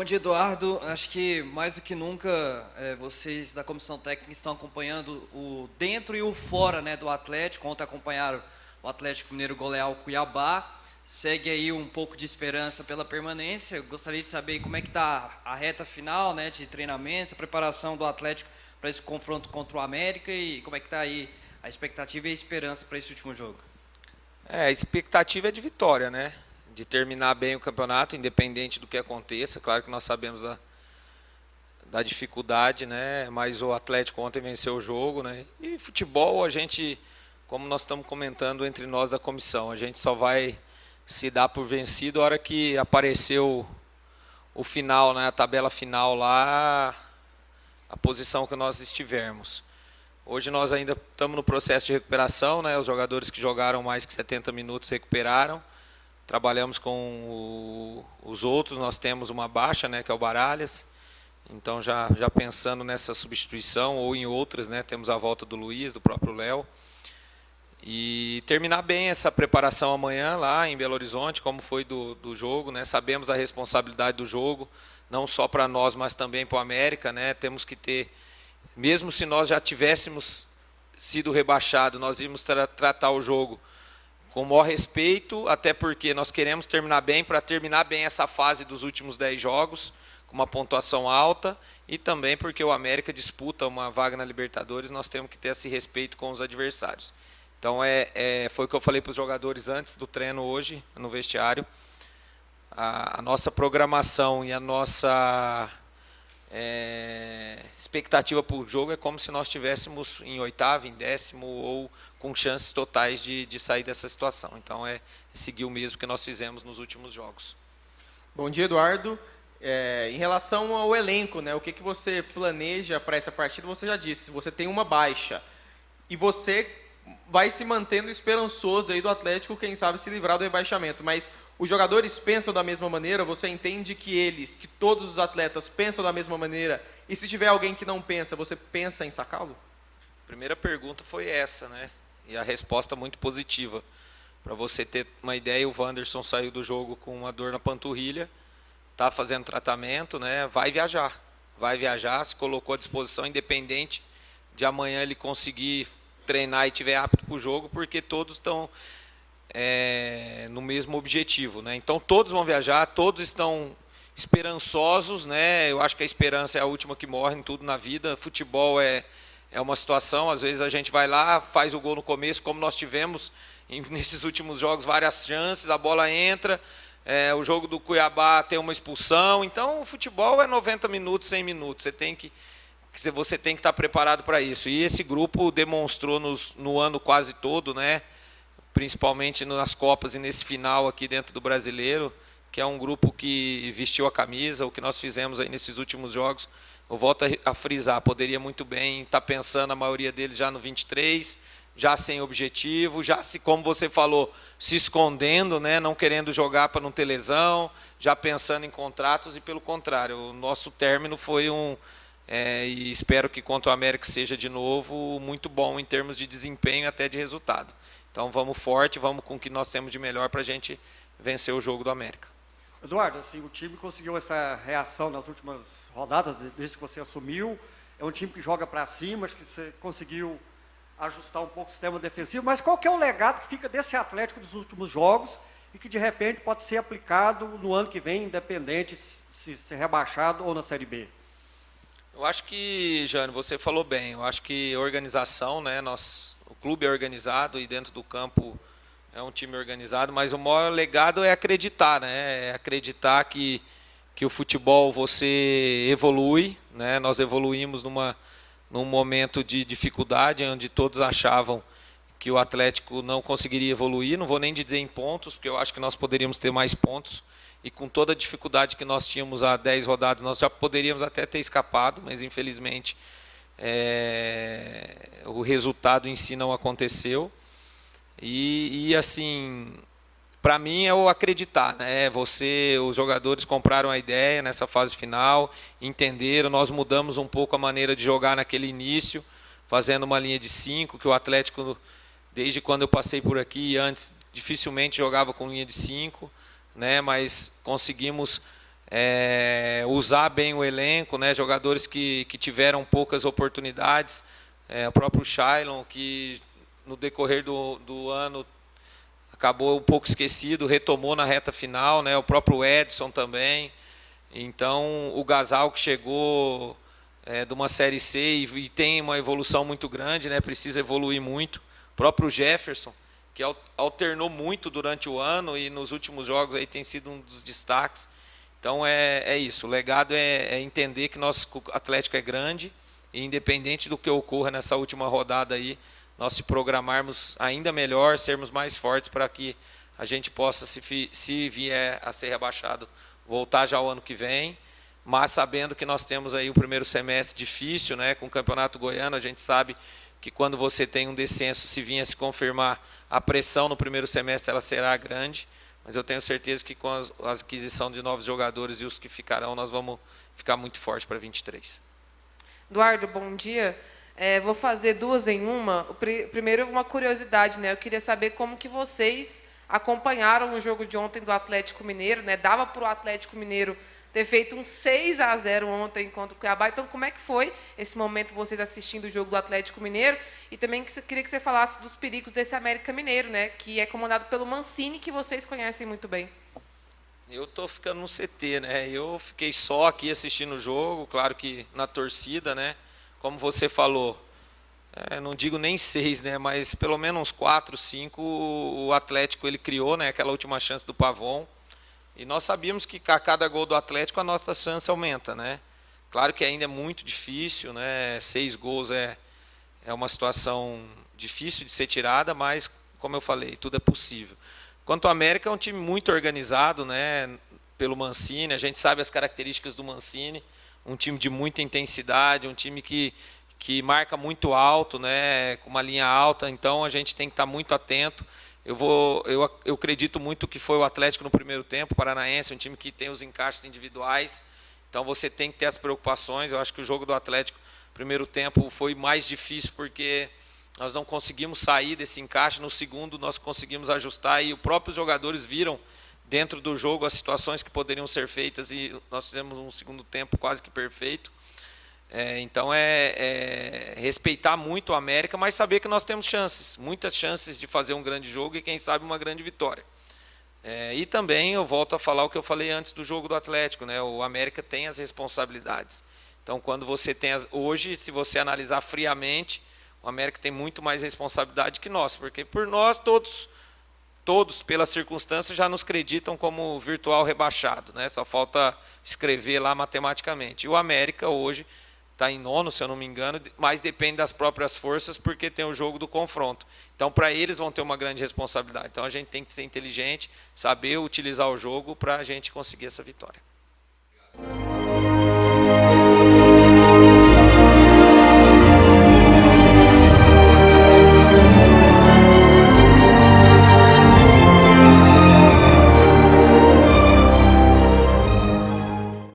Bom dia, Eduardo. Acho que mais do que nunca vocês da comissão técnica estão acompanhando o dentro e o fora, né, do Atlético. Ontem acompanharam o Atlético Mineiro golear o Cuiabá. Segue aí um pouco de esperança pela permanência. Eu gostaria de saber como é que está a reta final, né, de treinamentos, a preparação do Atlético para esse confronto contra o América e como é que está aí a expectativa e a esperança para esse último jogo. A expectativa é de vitória, né? De terminar bem o campeonato, independente do que aconteça. Claro que nós sabemos da dificuldade, né? Mas o Atlético ontem venceu o jogo, né? E futebol, a gente, como nós estamos comentando entre nós da comissão, a gente só vai se dar por vencido a hora que apareceu o final, né? A tabela final lá, a posição que nós estivermos. Hoje nós ainda estamos no processo de recuperação, né? Os jogadores que jogaram mais que 70 minutos recuperaram. Trabalhamos com os outros, nós temos uma baixa, né, que é o Baralhas. Então já pensando nessa substituição ou em outras, né, temos a volta do Luiz, do próprio Léo. E terminar bem essa preparação amanhã lá em Belo Horizonte, como foi do jogo, né? Sabemos a responsabilidade do jogo, não só para nós, mas também para o América, né? Temos que ter, mesmo se nós já tivéssemos sido rebaixados, nós íamos tratar o jogo com o maior respeito, até porque nós queremos terminar bem, para terminar bem essa fase dos últimos 10 jogos, com uma pontuação alta, e também porque o América disputa uma vaga na Libertadores, nós temos que ter esse respeito com os adversários. Então foi o que eu falei para os jogadores antes do treino hoje, no vestiário. A nossa programação e a nossa expectativa para o jogo é como se nós estivéssemos em oitavo, em décimo ou com chances totais de sair dessa situação. Então é seguir o mesmo que nós fizemos nos últimos jogos. Bom dia, Eduardo. Em relação ao elenco, né, o que você planeja para essa partida? Você já disse, você tem uma baixa e você vai se mantendo esperançoso aí do Atlético, quem sabe se livrar do rebaixamento, mas os jogadores pensam da mesma maneira? Você entende que todos os atletas pensam da mesma maneira? E se tiver alguém que não pensa, você pensa em sacá-lo? A primeira pergunta foi essa, né? E a resposta muito positiva. Para você ter uma ideia, o Wanderson saiu do jogo com uma dor na panturrilha, está fazendo tratamento, né? Vai viajar, se colocou à disposição, independente de amanhã ele conseguir treinar e estiver apto para o jogo, porque todos estão no mesmo objetivo, né? Então todos vão viajar, todos estão esperançosos, né? Eu acho que a esperança é a última que morre em tudo na vida. Futebol é uma situação, às vezes a gente vai lá, faz o gol no começo, como nós tivemos nesses últimos jogos várias chances, a bola entra, o jogo do Cuiabá tem uma expulsão. Então o futebol é 90 minutos, 100 minutos, você tem que estar preparado para isso. E esse grupo demonstrou no ano quase todo, né? Principalmente nas Copas e nesse final aqui dentro do Brasileiro, que é um grupo que vestiu a camisa. O que nós fizemos aí nesses últimos jogos, eu volto a frisar, poderia muito bem estar pensando a maioria deles já no 23, já sem objetivo, já como você falou, se escondendo, né, não querendo jogar para não ter lesão, já pensando em contratos. E pelo contrário, o nosso término foi e espero que contra o América seja de novo muito bom em termos de desempenho e até de resultado. Então vamos forte, vamos com o que nós temos de melhor para a gente vencer o jogo do América. Eduardo, assim, o time conseguiu essa reação nas últimas rodadas, desde que você assumiu. É um time que joga para cima, acho que você conseguiu ajustar um pouco o sistema defensivo. Mas qual que é o legado que fica desse Atlético dos últimos jogos e que de repente pode ser aplicado no ano que vem, independente se ser rebaixado ou na Série B? Eu acho que, Jânio, você falou bem. Eu acho que organização, né? O clube é organizado e dentro do campo é um time organizado, mas o maior legado é acreditar, né? É acreditar que o futebol você evolui, né? Nós evoluímos num momento de dificuldade, onde todos achavam que o Atlético não conseguiria evoluir. Não vou nem dizer em pontos, porque eu acho que nós poderíamos ter mais pontos. E com toda a dificuldade que nós tínhamos há 10 rodadas, nós já poderíamos até ter escapado, mas infelizmente o resultado em si não aconteceu. E assim, para mim é o acreditar, né? Os jogadores compraram a ideia nessa fase final, entenderam, nós mudamos um pouco a maneira de jogar naquele início, fazendo uma linha de 5, que o Atlético, desde quando eu passei por aqui, antes dificilmente jogava com linha de 5, né? Mas conseguimos usar bem o elenco, né? Jogadores que tiveram poucas oportunidades, o próprio Shailon, que no decorrer do ano acabou um pouco esquecido, retomou na reta final, né? O próprio Edson também. Então, o Gasal, que chegou de uma Série C e tem uma evolução muito grande, né? Precisa evoluir muito. O próprio Jefferson, que alternou muito durante o ano e nos últimos jogos aí tem sido um dos destaques. Então, é isso. O legado é entender que nosso Atlético é grande e, independente do que ocorra nessa última rodada aí, nós se programarmos ainda melhor, sermos mais fortes para que a gente possa, se vier a ser rebaixado, voltar já o ano que vem, mas sabendo que nós temos aí o primeiro semestre difícil, né, com o Campeonato Goiano. A gente sabe que quando você tem um descenso, se vinha se confirmar, a pressão no primeiro semestre ela será grande, mas eu tenho certeza que com a aquisição de novos jogadores e os que ficarão, nós vamos ficar muito forte para 23. Eduardo, bom dia. Vou fazer duas em uma. Primeiro, uma curiosidade, né? Eu queria saber como que vocês acompanharam o jogo de ontem do Atlético Mineiro, né? Dava para o Atlético Mineiro ter feito um 6-0 ontem contra o Cuiabá. Então, como é que foi esse momento vocês assistindo o jogo do Atlético Mineiro? E também queria que você falasse dos perigos desse América Mineiro, né? Que é comandado pelo Mancini, que vocês conhecem muito bem. Eu estou ficando no CT, né? Eu fiquei só aqui assistindo o jogo, claro que na torcida, né? Como você falou, não digo nem 6, né, mas pelo menos uns 4, 5 o Atlético ele criou, né, aquela última chance do Pavon. E nós sabíamos que a cada gol do Atlético a nossa chance aumenta, né? Claro que ainda é muito difícil, né? 6 gols é uma situação difícil de ser tirada, mas como eu falei, tudo é possível. Quanto ao América, é um time muito organizado, né, pelo Mancini. A gente sabe as características do Mancini. Um time de muita intensidade, um time que marca muito alto, né, com uma linha alta, então a gente tem que estar muito atento. Eu acredito muito que foi o Atlético no primeiro tempo, o Paranaense, um time que tem os encaixes individuais, então você tem que ter as preocupações. Eu acho que o jogo do Atlético, primeiro tempo, foi mais difícil porque nós não conseguimos sair desse encaixe. No segundo nós conseguimos ajustar e os próprios jogadores viram dentro do jogo as situações que poderiam ser feitas e nós fizemos um segundo tempo quase que perfeito. Então respeitar muito o América, mas saber que nós temos chances, muitas chances de fazer um grande jogo e quem sabe uma grande vitória. E também eu volto a falar o que eu falei antes do jogo do Atlético, né? O América tem as responsabilidades. Então quando você tem hoje, se você analisar friamente, o América tem muito mais responsabilidade que nós, porque por nós todos pelas circunstâncias já nos acreditam como virtual rebaixado, né? Só falta escrever lá matematicamente. E o América hoje está em 9º, se eu não me engano, mas depende das próprias forças porque tem o jogo do confronto. Então para eles vão ter uma grande responsabilidade. Então a gente tem que ser inteligente, saber utilizar o jogo para a gente conseguir essa vitória.